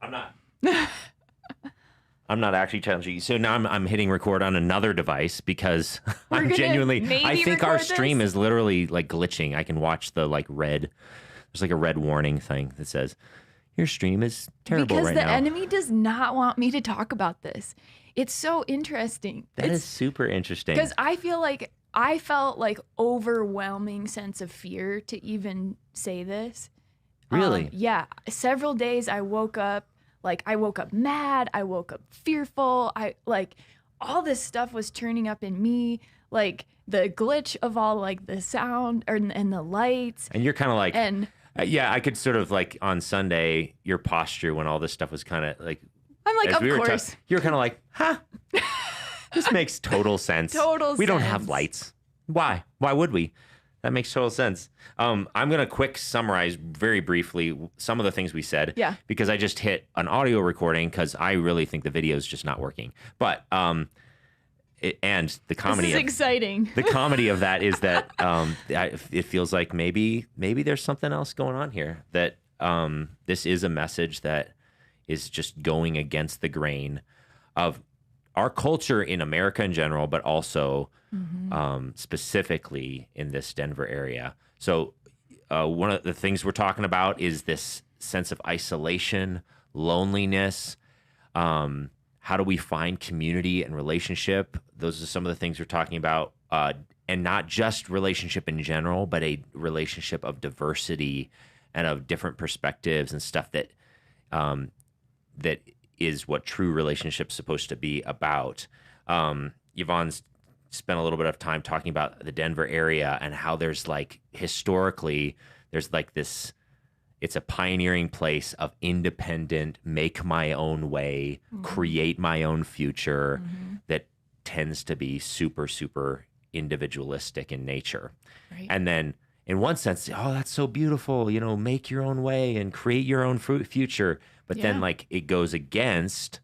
I'm not. I'm not actually challenging you. So now I'm hitting record on another device because I'm genuinely. I think our stream is literally like glitching. I can watch the like red. There's like a red warning thing that says your stream is terrible right now. Because the enemy does not want me to talk about this. It's so interesting. That is super interesting. Because I felt like overwhelming sense of fear to even say this. Really? Yeah. Several days I woke up mad. I woke up fearful. All this stuff was turning up in me. Like the glitch of all like the sound and the lights. And you're kind of like, yeah, I could sort of like on Sunday, your posture when all this stuff was kind of like, I'm like, of course. You're kind of like, huh? This makes total sense. We don't have lights. Why? Why would we? That makes total sense. I'm going to quick summarize very briefly some of the things we said. Yeah. Because I just hit an audio recording because I really think the video is just not working. But, and the comedy. This is exciting. The comedy of that is that it feels like maybe there's something else going on here. That this is a message that is just going against the grain of our culture in America in general, but also specifically in this Denver area. So one of the things we're talking about is this sense of isolation, loneliness. How do we find community and relationship? Those are some of the things we're talking about. And not just relationship in general, but a relationship of diversity and of different perspectives and stuff that that is what true relationship's supposed to be about. Yvonne's spent a little bit of time talking about the Denver area and how there's like historically, there's like this, it's a pioneering place of independent, make my own way, create my own future that tends to be super, super individualistic in nature. Right. And then in one sense, oh, that's so beautiful, make your own way and create your own future. But then like it goes against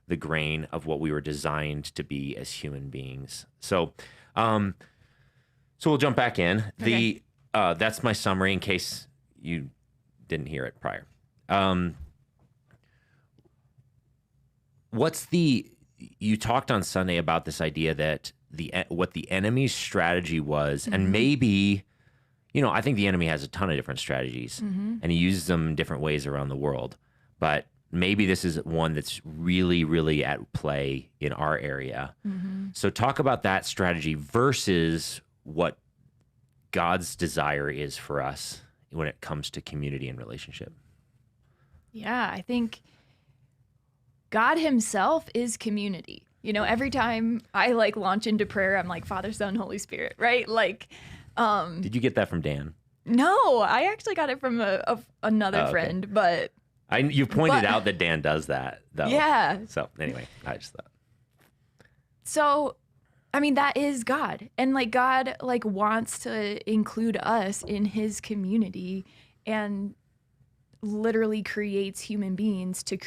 the grain of what we were designed to be as human beings. So we'll jump back in. Okay. That's my summary in case you didn't hear it prior. You talked on Sunday about this idea that what the enemy's strategy was, and maybe, I think the enemy has a ton of different strategies and he uses them in different ways around the world. But maybe this is one that's really, really at play in our area. So talk about that strategy versus what God's desire is for us when it comes to community and relationship. Yeah, I think God himself is community. Every time I launch into prayer, I'm like, Father, Son, Holy Spirit, right? Did you get that from Dan? No, I actually got it from another friend, but... You pointed out that Dan does that, though. Yeah. So anyway, I just thought. So, that is God. And God wants to include us in his community and literally creates human beings to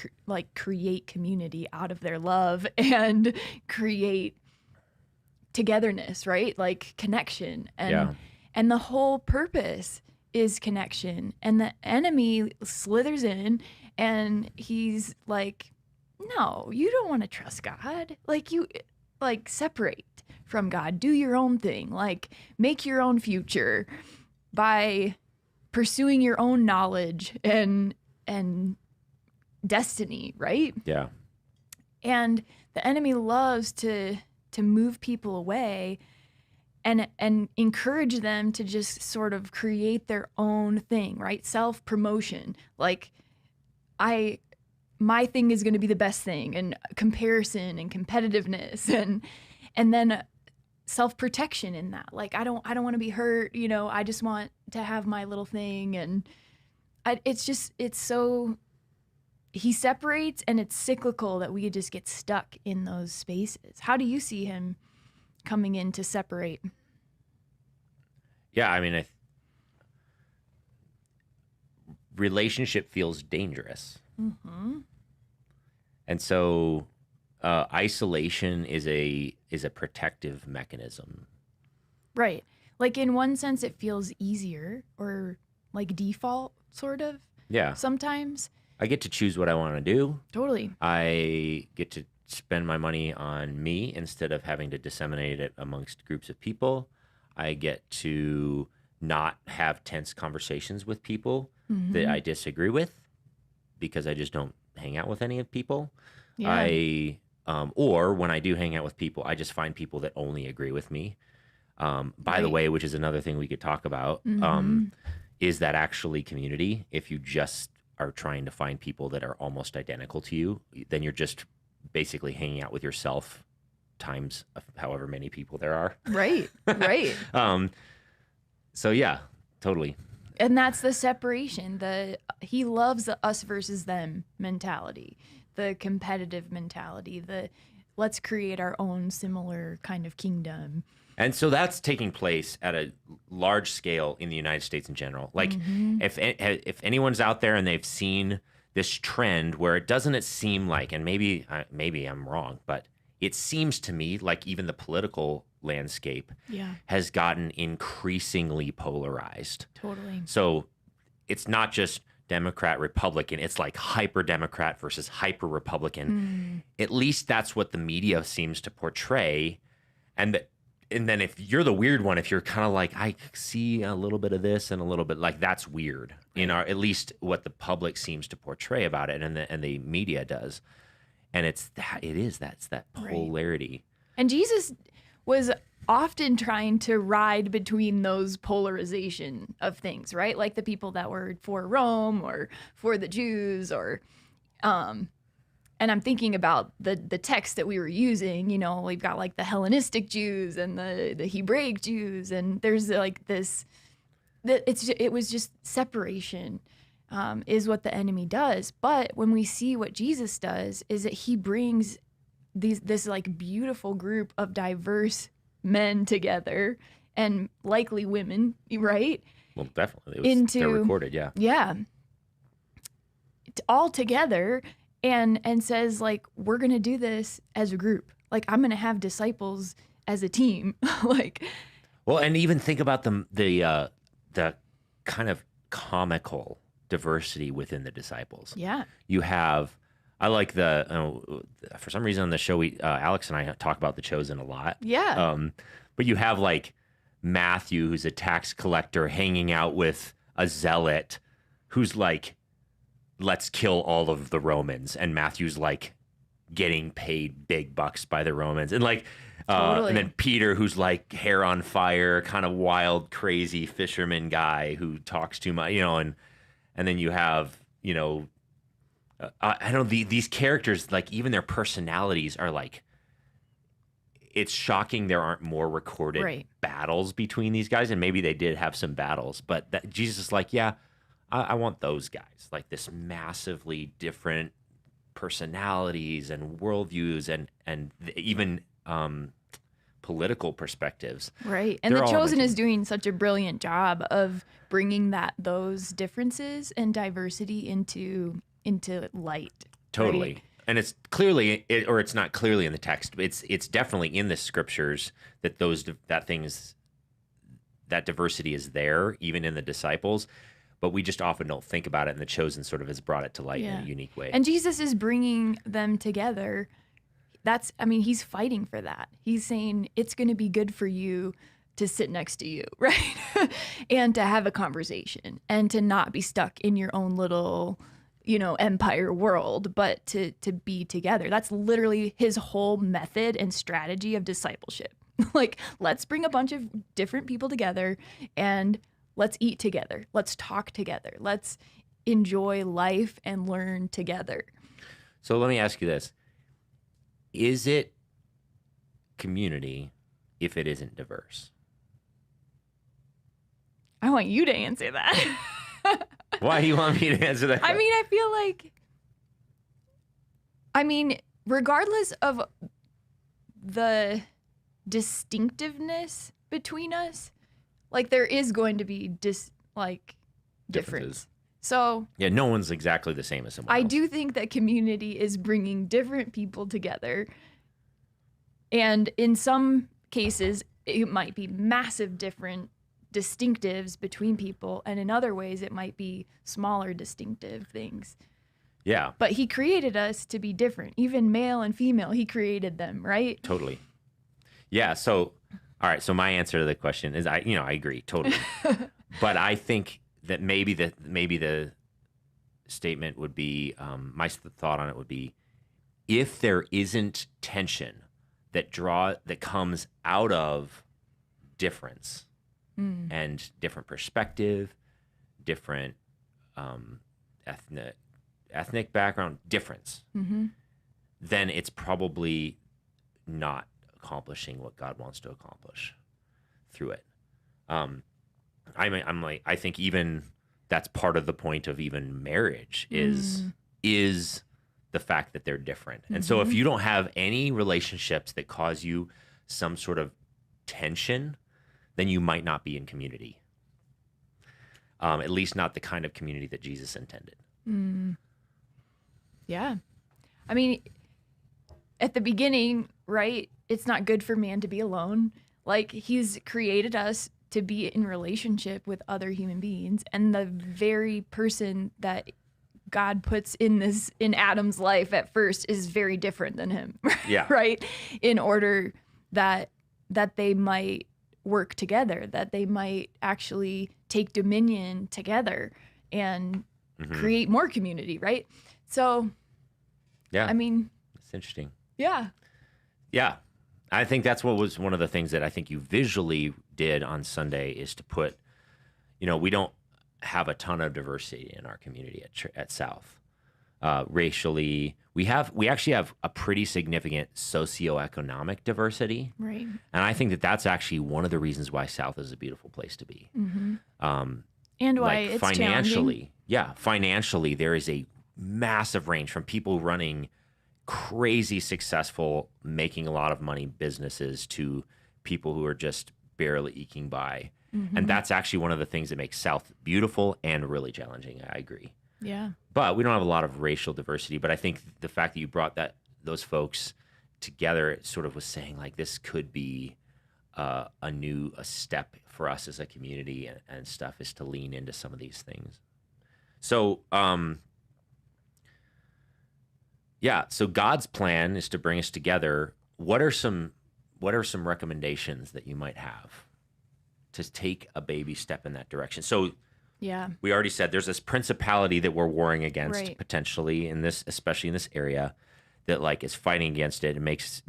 create community out of their love and create togetherness, right? Connection. And the whole purpose is connection. And the enemy slithers in and he's like, no, you don't want to trust God. You separate from God, do your own thing, make your own future by pursuing your own knowledge and destiny, right? Yeah. And the enemy loves to move people away and encourage them to just sort of create their own thing, right? Self-promotion. My thing is going to be the best thing, and comparison and competitiveness and then self-protection in that. I don't want to be hurt, I just want to have my little thing. And he separates, and it's cyclical that we just get stuck in those spaces. How do you see him coming in to separate? Yeah, relationship feels dangerous. And so isolation is a protective mechanism. Right. In one sense, it feels easier or default, sort of. Yeah. Sometimes. I get to choose what I want to do. Totally. I get to spend my money on me instead of having to disseminate it amongst groups of people. I get to not have tense conversations with people that I disagree with because I just don't hang out with any of people. Yeah. Or when I do hang out with people, I just find people that only agree with me. By the way, which is another thing we could talk about, is that actually community? If you just are trying to find people that are almost identical to you, then you're just basically hanging out with yourself times however many people there are. Right. So yeah, totally. And that's the separation, he loves the us versus them mentality, the competitive mentality, the let's create our own similar kind of kingdom. And so that's taking place at a large scale in the United States in general. Like if anyone's out there and they've seen this trend where it doesn't seem like, and maybe I'm wrong, but it seems to me like even the political landscape has gotten increasingly polarized. Totally. So it's not just Democrat, Republican. It's like hyper Democrat versus hyper Republican. At least that's what the media seems to portray. And then if you're the weird one, if you're kind of like, I see a little bit of this and a little bit like that's weird in our, at least what the public seems to portray about it, and the media does. And that's that polarity. Right. And Jesus was often trying to ride between those polarization of things, right? Like the people that were for Rome or for the Jews, or and I'm thinking about the text that we were using. You know, we've got like the Hellenistic Jews and the Hebraic Jews, and there's like this. It was just separation. Is what the enemy does. But when we see what Jesus does, is that he brings this like beautiful group of diverse men together, and likely women, right? Well, definitely. They're recorded, yeah. Yeah. All together, and says like, we're going to do this as a group. Like, I'm going to have disciples as a team. Like, well, and even think about the kind of comical diversity within the disciples. Yeah. You have, I like for some reason on the show, Alex and I talk about The Chosen a lot. Yeah. But you have like Matthew, who's a tax collector, hanging out with a zealot who's like, let's kill all of the Romans. And Matthew's like getting paid big bucks by the Romans. And like, Totally. And then Peter, who's like hair on fire, kind of wild, crazy fisherman guy who talks too much, you know, and then you have, you know, I don't know, these characters, like even their personalities are like, it's shocking there aren't more recorded battles between these guys. And maybe they did have some battles, but that Jesus is like, yeah, I want those guys, like this massively different personalities and worldviews and even political perspectives. Right. And The Chosen is doing such a brilliant job of bringing those differences and diversity into light. Totally. Right? And it's clearly, or it's not clearly in the text, but it's definitely in the scriptures that that diversity is there, even in the disciples. But we just often don't think about it, and The Chosen sort of has brought it to light in a unique way. And Jesus is bringing them together. He's fighting for that. He's saying it's going to be good for you to sit next to you, right? And to have a conversation and to not be stuck in your own little, empire world, but to be together. That's literally his whole method and strategy of discipleship. Like, let's bring a bunch of different people together and let's eat together. Let's talk together. Let's enjoy life and learn together. So let me ask you this. Is it community if it isn't diverse? I want you to answer that. Why do you want me to answer that? I feel like, regardless of the distinctiveness between us, like there is going to be difference. So yeah, no one's exactly the same as someone else. I do think that community is bringing different people together. And in some cases, it might be massive different distinctives between people. And in other ways, it might be smaller distinctive things. Yeah, But he created us to be different. Even male and female, he created them, right? totally. Yeah. So, all right. So my answer to the question is, I agree totally. But I think that maybe the statement would be, my thought on it would be, if there isn't tension that comes out of difference and different perspective, different ethnic background difference, then it's probably not accomplishing what God wants to accomplish through it. I think even that's part of the point of even marriage is the fact that they're different. And so if you don't have any relationships that cause you some sort of tension, then you might not be in community. At least not the kind of community that Jesus intended. Yeah. I mean, at the beginning, right, it's not good for man to be alone. Like, he's created us to be in relationship with other human beings. And the very person that God puts in Adam's life at first is very different than him. Yeah. Right? In order that they might work together, that they might actually take dominion together and create more community, right? So, yeah, I mean, it's interesting. Yeah. Yeah. I think that's what was one of the things that I think you visually did on Sunday is to put, we don't have a ton of diversity in our community at South. Racially, we actually have a pretty significant socioeconomic diversity. Right. And I think that that's actually one of the reasons why South is a beautiful place to be. And why it's financially. Yeah. Financially, there is a massive range from people running crazy successful, making a lot of money businesses to people who are just barely eking by. And that's actually one of the things that makes South beautiful and really challenging. I agree. Yeah. But we don't have a lot of racial diversity. But I think the fact that you brought those folks together, it sort of was saying like this could be a step for us as a community and stuff, is to lean into some of these things. So, so God's plan is to bring us together. What are some recommendations that you might have to take a baby step in that direction? So, yeah, we already said there's this principality that we're warring against, right, potentially especially in this area, that like is fighting against it and is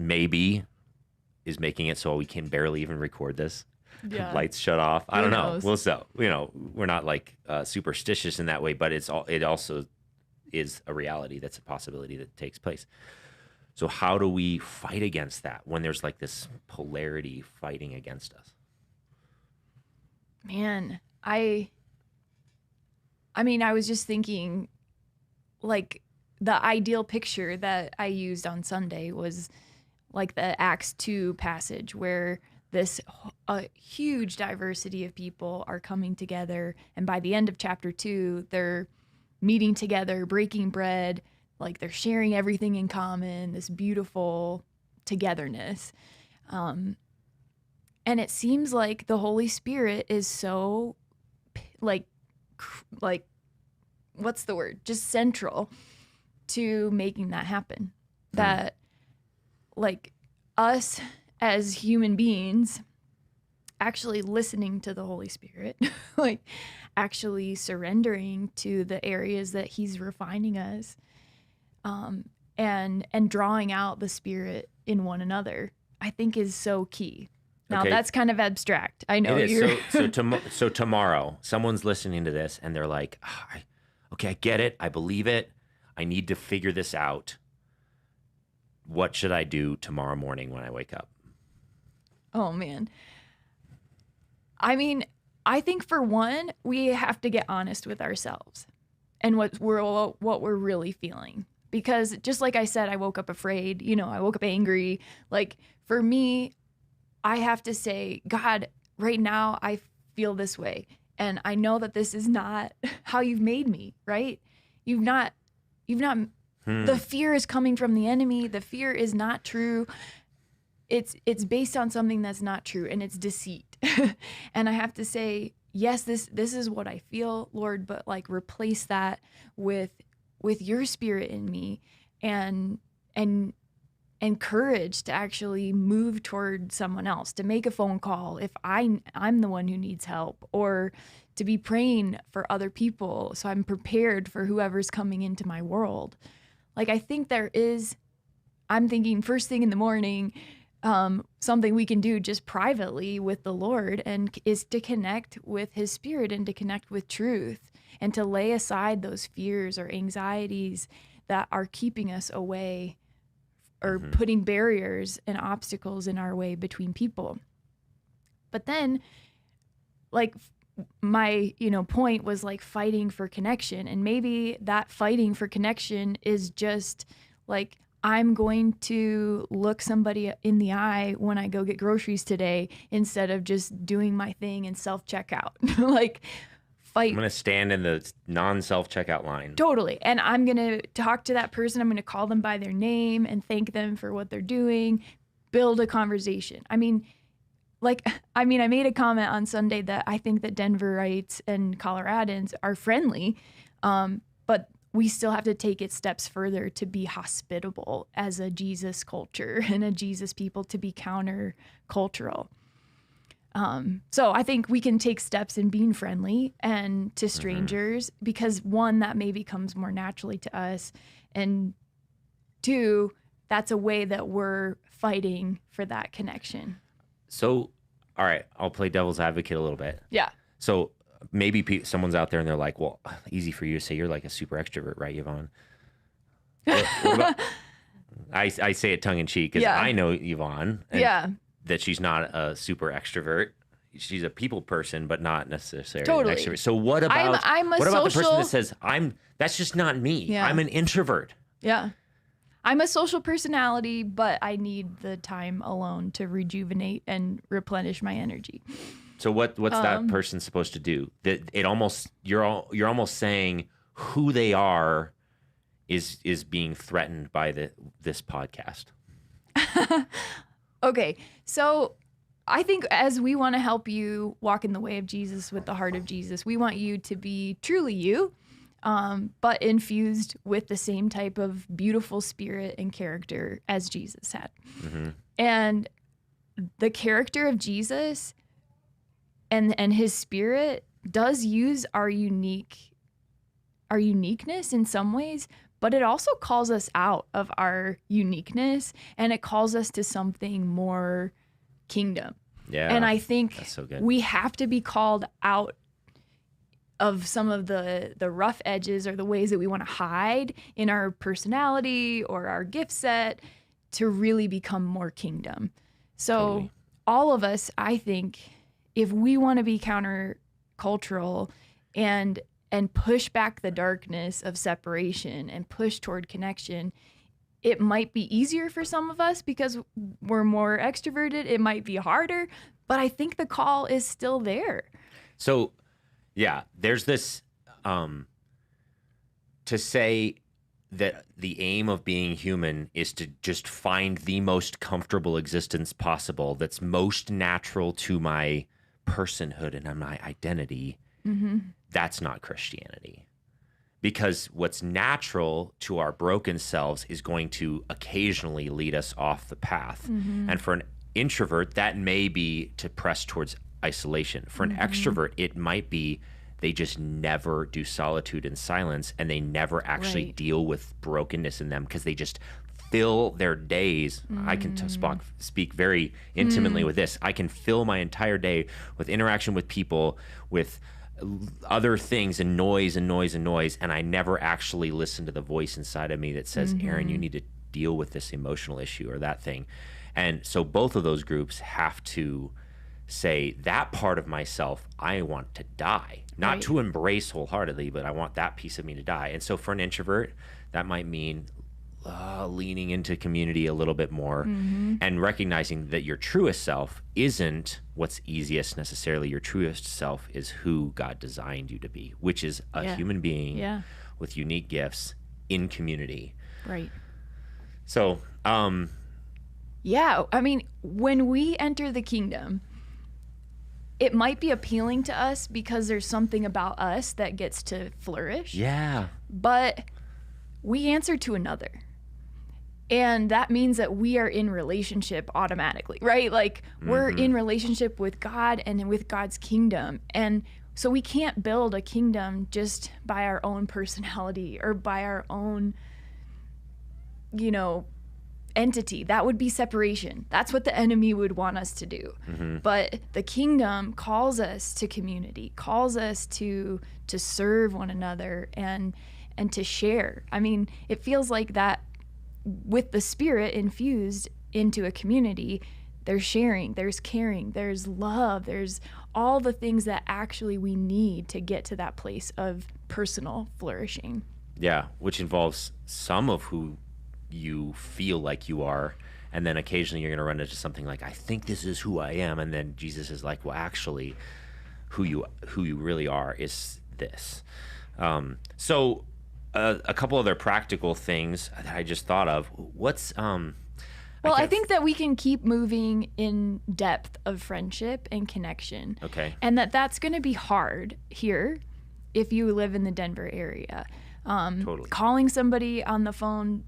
making it so we can barely even record this. Yeah. Lights shut off. I don't know. knows? We'll so we're not like superstitious in that way, but it also is a reality that's a possibility that takes place. So how do we fight against that when there's like this polarity fighting against us? Man, I mean, I was just thinking, like, the ideal picture that I used on Sunday was like the Acts 2 passage where a huge diversity of people are coming together. And by the end of chapter 2, they're meeting together, breaking bread, like they're sharing everything in common, this beautiful togetherness. And it seems like the Holy Spirit is so like what's the word? Just central to making that happen. That like us as human beings actually listening to the Holy Spirit, like actually surrendering to the areas that he's refining us, and drawing out the Spirit in one another, I think is so key. Now, that's kind of abstract. I know it is. you're... So tomorrow, someone's listening to this and they're like, I get it. I believe it. I need to figure this out. What should I do tomorrow morning when I wake up? Oh, man. I mean, I think for one, we have to get honest with ourselves and what we're really feeling. Because just like I said, I woke up afraid, I woke up angry. Like for me, I have to say, God, right now I feel this way. And I know that this is not how you've made me, right? You've not, the fear is coming from the enemy. The fear is not true. It's based on something that's not true, and it's deceit. And I have to say, yes, this is what I feel, Lord, but like replace that with with your spirit in me, and courage to actually move toward someone else, to make a phone call if I'm the one who needs help, or to be praying for other people so I'm prepared for whoever's coming into my world. Like, I think I'm thinking first thing in the morning, something we can do just privately with the Lord and is to connect with his spirit and to connect with truth and to lay aside those fears or anxieties that are keeping us away or putting barriers and obstacles in our way between people. But then, like, my, point was like fighting for connection. And maybe that fighting for connection is just like, I'm going to look somebody in the eye when I go get groceries today instead of just doing my thing and self-checkout. Like, fight. I'm going to stand in the non-self-checkout line. Totally. And I'm going to talk to that person. I'm going to call them by their name and thank them for what they're doing, build a conversation. I made a comment on Sunday that I think that Denverites and Coloradans are friendly, but we still have to take it steps further to be hospitable as a Jesus culture and a Jesus people, to be counter-cultural. So I think we can take steps in being friendly and to strangers, because one, that maybe comes more naturally to us, and two, that's a way that we're fighting for that connection. So, all right, I'll play devil's advocate a little bit. Yeah. So maybe someone's out there and they're like, well, easy for you to say, you're like a super extrovert, right, Yvonne? What about, I say it tongue in cheek because I know Yvonne. And that she's not a super extrovert. She's a people person, but not necessarily an extrovert. So what about the person that says, that's just not me. Yeah. I'm an introvert. Yeah. I'm a social personality, but I need the time alone to rejuvenate and replenish my energy. So what's that person supposed to do? That you're almost saying who they are is being threatened by this podcast. Okay, so I think as we want to help you walk in the way of Jesus with the heart of Jesus, we want you to be truly you, but infused with the same type of beautiful spirit and character as Jesus had. Mm-hmm. And the character of Jesus and his spirit does use our uniqueness in some ways, but it also calls us out of our uniqueness, and it calls us to something more kingdom. Yeah. And I think that's so good. We have to be called out of some of the rough edges or the ways that we want to hide in our personality or our gift set to really become more kingdom. So all of us, I think, if we want to be countercultural and push back the darkness of separation and push toward connection, it might be easier for some of us because we're more extroverted. It might be harder, but I think the call is still there. So, yeah, there's this, to say that the aim of being human is to just find the most comfortable existence possible that's most natural to my personhood and my identity. Mm-hmm. That's not Christianity. Because what's natural to our broken selves is going to occasionally lead us off the path. Mm-hmm. And for an introvert, that may be to press towards isolation. For an extrovert, it might be they just never do solitude and silence, and they never actually deal with brokenness in them because they just fill their days. I can speak very intimately with this. I can fill my entire day with interaction with people, with other things and noise and noise and noise, and I never actually listen to the voice inside of me that says, Aaron, you need to deal with this emotional issue or that thing. And so both of those groups have to say, that part of myself, I want to die. Not to embrace wholeheartedly, but I want that piece of me to die. And so for an introvert, that might mean leaning into community a little bit more and recognizing that your truest self isn't what's easiest necessarily. Your truest self is who God designed you to be, which is a human being with unique gifts in community. Right. So, yeah, I mean, when we enter the kingdom, it might be appealing to us because there's something about us that gets to flourish. Yeah. But we answer to another. And that means that we are in relationship automatically, right? Like we're in relationship with God and with God's kingdom. And so we can't build a kingdom just by our own personality or by our own, entity. That would be separation. That's what the enemy would want us to do. But the kingdom calls us to community, calls us to serve one another and to share. I mean, it feels like that with the Spirit infused into a community, there's sharing, there's caring, there's love, there's all the things that actually we need to get to that place of personal flourishing. Yeah, which involves some of who you feel like you are, and then occasionally you're going to run into something like, I think this is who I am, and then Jesus is like, well, actually, who you really are is this. So a couple other practical things that I just thought of. What's well, I think that we can keep moving in depth of friendship and connection. Okay. And that's going to be hard here if you live in the Denver area. Totally. Calling somebody on the phone,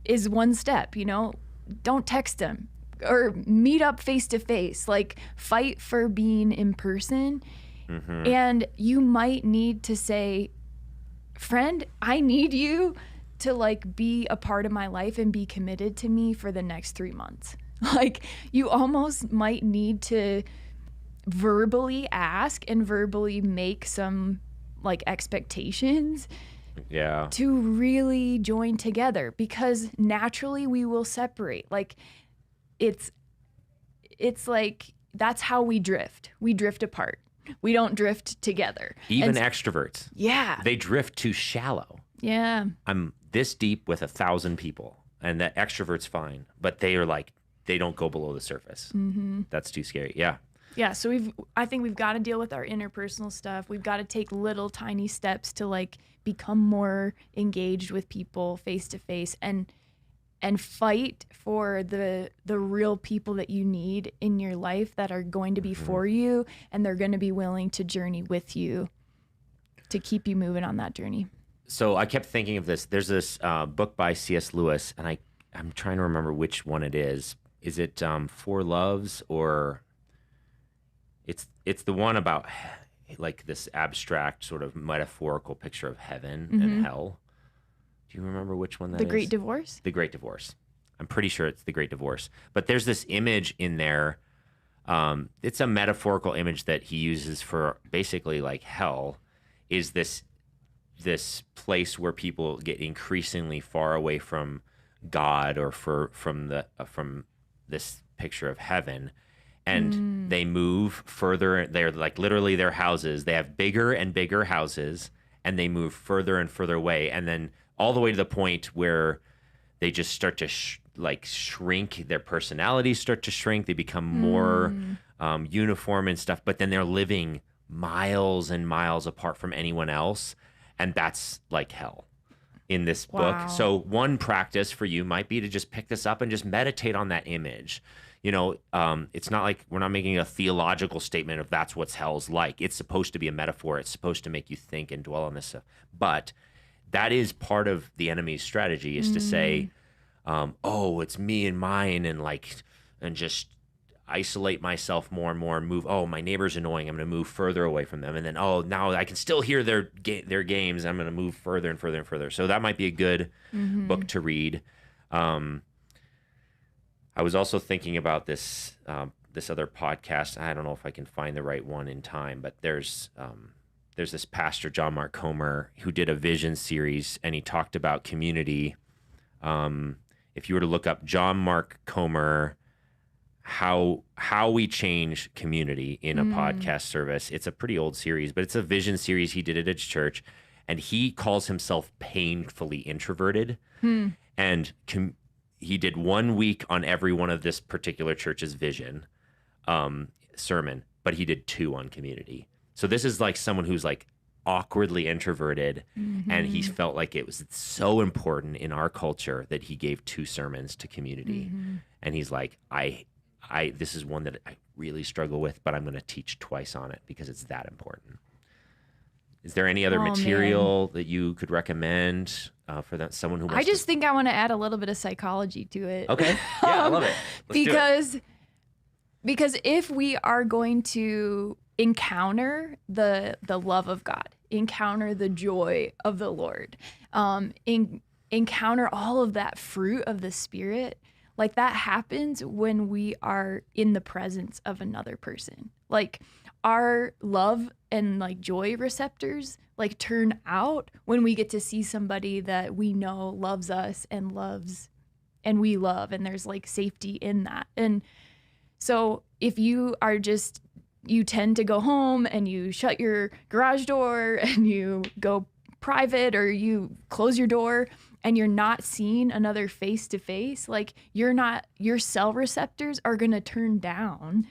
is one step, Don't text them or meet up face to face. Like, fight for being in person. And you might need to say, friend, I need you to like be a part of my life and be committed to me for the next 3 months. Like, you almost might need to verbally ask and verbally make some like expectations to really join together, because naturally we will separate. Like, it's like that's how we drift apart. We don't drift together. Even extroverts. Yeah. They drift too shallow. Yeah. I'm this deep with 1,000 people, and that extrovert's fine, but they are like, they don't go below the surface. That's too scary. Yeah. Yeah. So I think we've got to deal with our interpersonal stuff. We've got to take little tiny steps to like become more engaged with people face to face and fight for the real people that you need in your life that are going to be for you, and they're going to be willing to journey with you to keep you moving on that journey. So I kept thinking of this. There's this book by C.S. Lewis, and I'm trying to remember which one it is. Is it Four Loves, or it's the one about like this abstract sort of metaphorical picture of heaven and hell? Do you remember which one that is? The Great Divorce? The Great Divorce. I'm pretty sure it's The Great Divorce. But there's this image in there. It's a metaphorical image that he uses for basically like hell is this place where people get increasingly far away from God or from this picture of heaven. And they move further. They're like literally their houses. They have bigger and bigger houses, and they move further and further away. And then all the way to the point where they just start to shrink. Their personalities start to shrink. They become more uniform and stuff. But then they're living miles and miles apart from anyone else. And that's like hell in this book. So one practice for you might be to just pick this up and just meditate on that image. It's not like we're not making a theological statement of that's what hell's like. It's supposed to be a metaphor. It's supposed to make you think and dwell on this stuff. But that is part of the enemy's strategy, is to say, it's me and mine, and just isolate myself more and more and move. Oh, my neighbor's annoying. I'm going to move further away from them. And then, now I can still hear their games. I'm going to move further and further and further. So that might be a good book to read. I was also thinking about this other podcast. I don't know if I can find the right one in time, but there's this pastor, John Mark Comer, who did a vision series, and he talked about community. If you were to look up John Mark Comer, how we change community in a podcast service, it's a pretty old series, but it's a vision series. He did it at his church, and he calls himself painfully introverted. And he did 1 week on every one of this particular church's vision sermon, but he did 2 on community. So this is like someone who's like awkwardly introverted, and he felt like it was so important in our culture that he gave 2 sermons to community. And he's like, this is one that I really struggle with, but I'm going to teach twice on it because it's that important. Is there any other material that you could recommend? for that someone who wants I just think I want to add a little bit of psychology to it. Okay. Yeah, I love it. Because if we are going to encounter the love of God, encounter the joy of the Lord, encounter all of that fruit of the Spirit, like that happens when we are in the presence of another person. Like our love and like joy receptors like turn out when we get to see somebody that we know loves us and we love, and there's like safety in that. And so if you tend to go home and you shut your garage door and you go private, or you close your door and you're not seeing another face to face, like your cell receptors are going to turn down,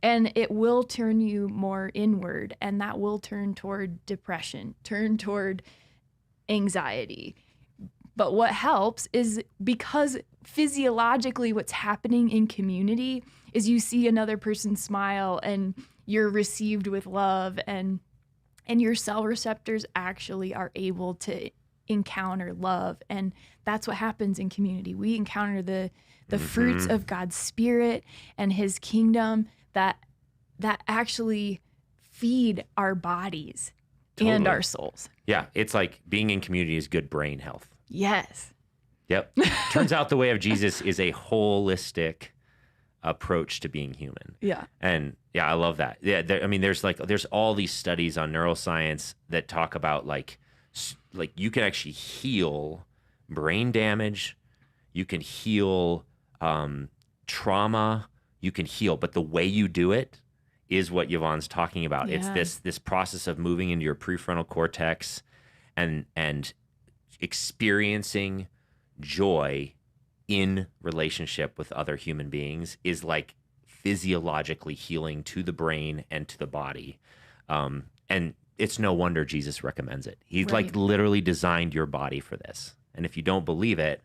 and it will turn you more inward, and that will turn toward depression, turn toward anxiety. But what helps is, because physiologically what's happening in community is you see another person smile and you're received with love, and your cell receptors actually are able to encounter love. And that's what happens in community. We encounter the fruits of God's Spirit and his kingdom that actually feed our bodies and our souls. Yeah, it's like being in community is good brain health. Yes. Yep. Turns out the way of Jesus is a holistic approach to being human. Yeah. And yeah, I love that. Yeah, there's all these studies on neuroscience that talk about like you can actually heal brain damage, you can heal trauma, you can heal, but the way you do it is what Yvonne's talking about. Yeah. It's this process of moving into your prefrontal cortex and experiencing joy in relationship with other human beings is like physiologically healing to the brain and to the body. And it's no wonder Jesus recommends it. He's like literally designed your body for this. And if you don't believe it,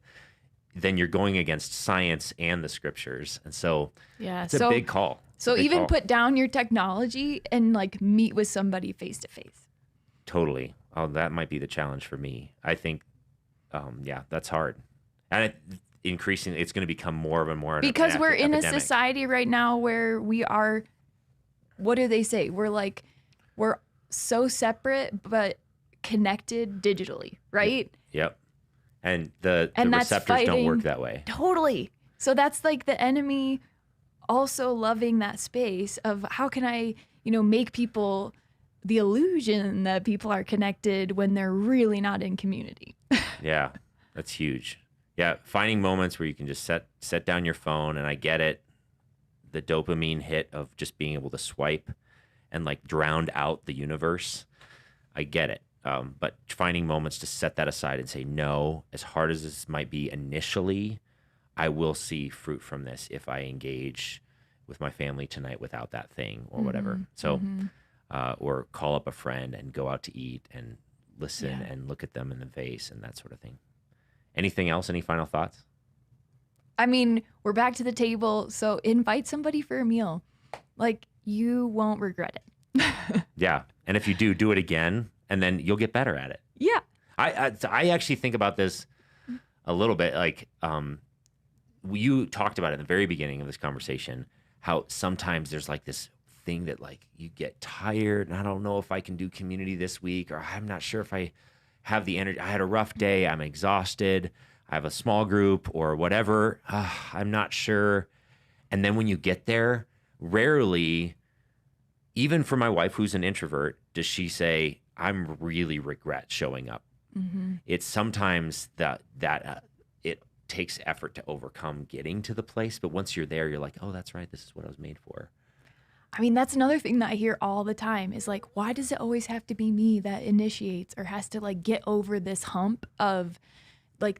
then you're going against science and the scriptures. And so it's a big call. So even put down your technology and like meet with somebody face to face. Totally. Oh, that might be the challenge for me. I think, that's hard. And increasingly, it's going to become more and more because we're in epidemic. A society right now where we are, what do they say? We're so separate, but connected digitally, right? Yep. And the receptors don't work that way. Totally. So that's like the enemy also loving that space of how can I, make people the illusion that people are connected when they're really not in community. Yeah, that's huge. Yeah, finding moments where you can just set down your phone, and I get it, the dopamine hit of just being able to swipe and like drown out the universe. I get it. But finding moments to set that aside and say, no, as hard as this might be initially, I will see fruit from this if I engage with my family tonight without that thing or whatever. So, or call up a friend and go out to eat and listen and look at them in the face and that sort of thing. Anything else? Any final thoughts? I mean, we're back to the table. So invite somebody for a meal. Like, you won't regret it. Yeah. And if you do it again, and then you'll get better at it. Yeah. I actually think about this a little bit. Like, you talked about it in the very beginning of this conversation, how sometimes there's like this thing that like you get tired and I don't know if I can do community this week, or I'm not sure if I have the energy. I had a rough day. I'm exhausted. I have a small group or whatever. I'm not sure. And then when you get there, rarely, even for my wife, who's an introvert, does she say, I'm really regret showing up. Mm-hmm. It's sometimes that it takes effort to overcome getting to the place. But once you're there, you're like, oh, that's right. This is what I was made for. I mean, that's another thing that I hear all the time is like, why does it always have to be me that initiates or has to like get over this hump of like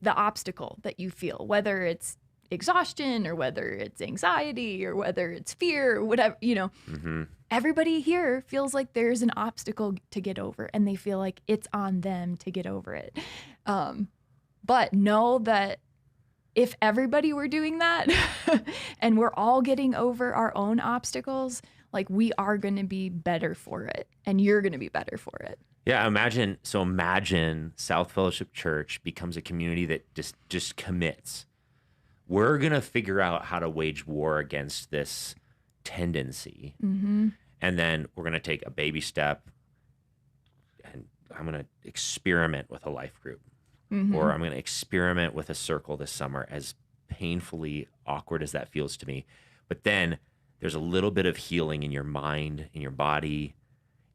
the obstacle that you feel, whether it's exhaustion or whether it's anxiety or whether it's fear or whatever, Mm-hmm. Everybody here feels like there's an obstacle to get over and they feel like it's on them to get over it. But know that if everybody were doing that and we're all getting over our own obstacles, like we are going to be better for it and you're going to be better for it. Yeah, imagine South Fellowship Church becomes a community that just commits. We're going to figure out how to wage war against this tendency. Mm-hmm. And then we're going to take a baby step, and I'm going to experiment with a life group. Mm-hmm. Or I'm going to experiment with a circle this summer, as painfully awkward as that feels to me. But then there's a little bit of healing in your mind, in your body,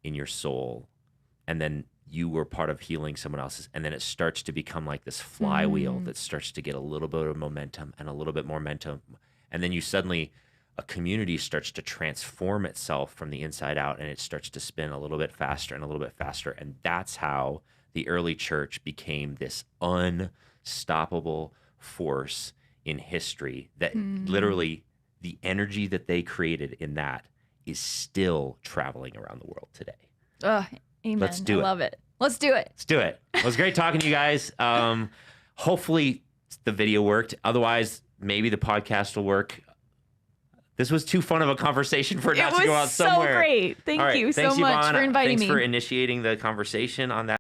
in your soul. And then you were part of healing someone else's. And then it starts to become like this flywheel that starts to get a little bit of momentum and a little bit more momentum. And then a community starts to transform itself from the inside out, and it starts to spin a little bit faster and a little bit faster. And that's how the early church became this unstoppable force in history that literally the energy that they created in that is still traveling around the world today. Amen. Let's do it. I love it. Let's do it. Let's do it. It was great talking to you guys. Hopefully the video worked. Otherwise, maybe the podcast will work. This was too fun of a conversation for it not to go out somewhere. It was so great. Thank you so much Yvonne. for inviting me. Thanks for initiating the conversation on that.